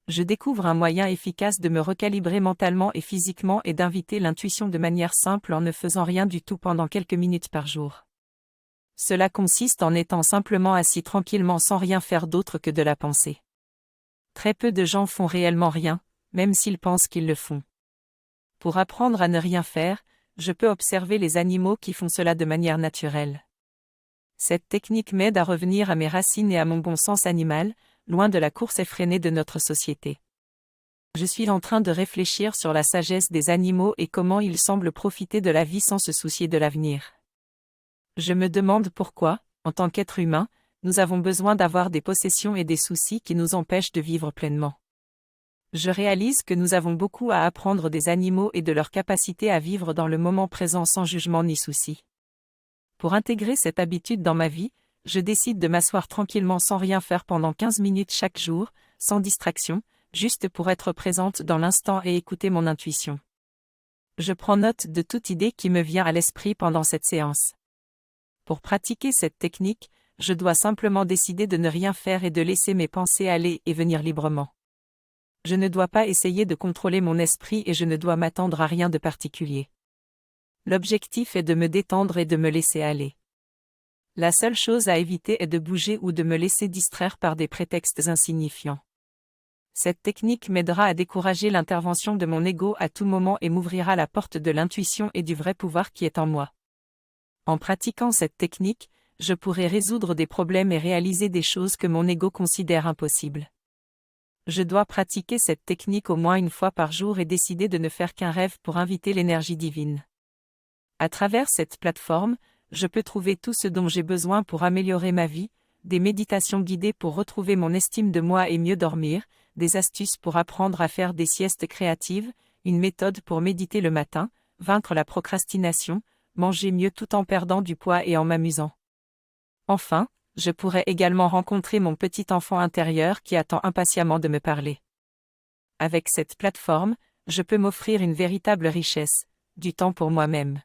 Je découvre un moyen efficace de me recalibrer mentalement et physiquement et d'inviter l'intuition de manière simple en ne faisant rien du tout pendant quelques minutes par jour. Cela consiste en étant simplement assis tranquillement sans rien faire d'autre que de la pensée. Très peu de gens font réellement rien, même s'ils pensent qu'ils le font. Pour apprendre à ne rien faire, je peux observer les animaux qui font cela de manière naturelle. Cette technique m'aide à revenir à mes racines et à mon bon sens animal, loin de la course effrénée de notre société. Je suis en train de réfléchir sur la sagesse des animaux et comment ils semblent profiter de la vie sans se soucier de l'avenir. Je me demande pourquoi, en tant qu'être humain, nous avons besoin d'avoir des possessions et des soucis qui nous empêchent de vivre pleinement. Je réalise que nous avons beaucoup à apprendre des animaux et de leur capacité à vivre dans le moment présent sans jugement ni souci. Pour intégrer cette habitude dans ma vie, je décide de m'asseoir tranquillement sans rien faire pendant 15 minutes chaque jour, sans distraction, juste pour être présente dans l'instant et écouter mon intuition. Je prends note de toute idée qui me vient à l'esprit pendant cette séance. Pour pratiquer cette technique, je dois simplement décider de ne rien faire et de laisser mes pensées aller et venir librement. Je ne dois pas essayer de contrôler mon esprit et je ne dois m'attendre à rien de particulier. L'objectif est de me détendre et de me laisser aller. La seule chose à éviter est de bouger ou de me laisser distraire par des prétextes insignifiants. Cette technique m'aidera à décourager l'intervention de mon ego à tout moment et m'ouvrira la porte de l'intuition et du vrai pouvoir qui est en moi. En pratiquant cette technique, je pourrai résoudre des problèmes et réaliser des choses que mon ego considère impossibles. Je dois pratiquer cette technique au moins une fois par jour et décider de ne faire qu'un rêve pour inviter l'énergie divine. À travers cette plateforme, je peux trouver tout ce dont j'ai besoin pour améliorer ma vie, des méditations guidées pour retrouver mon estime de moi et mieux dormir, des astuces pour apprendre à faire des siestes créatives, une méthode pour méditer le matin, vaincre la procrastination, manger mieux tout en perdant du poids et en m'amusant. Enfin, je pourrais également rencontrer mon petit enfant intérieur qui attend impatiemment de me parler. Avec cette plateforme, je peux m'offrir une véritable richesse, du temps pour moi-même.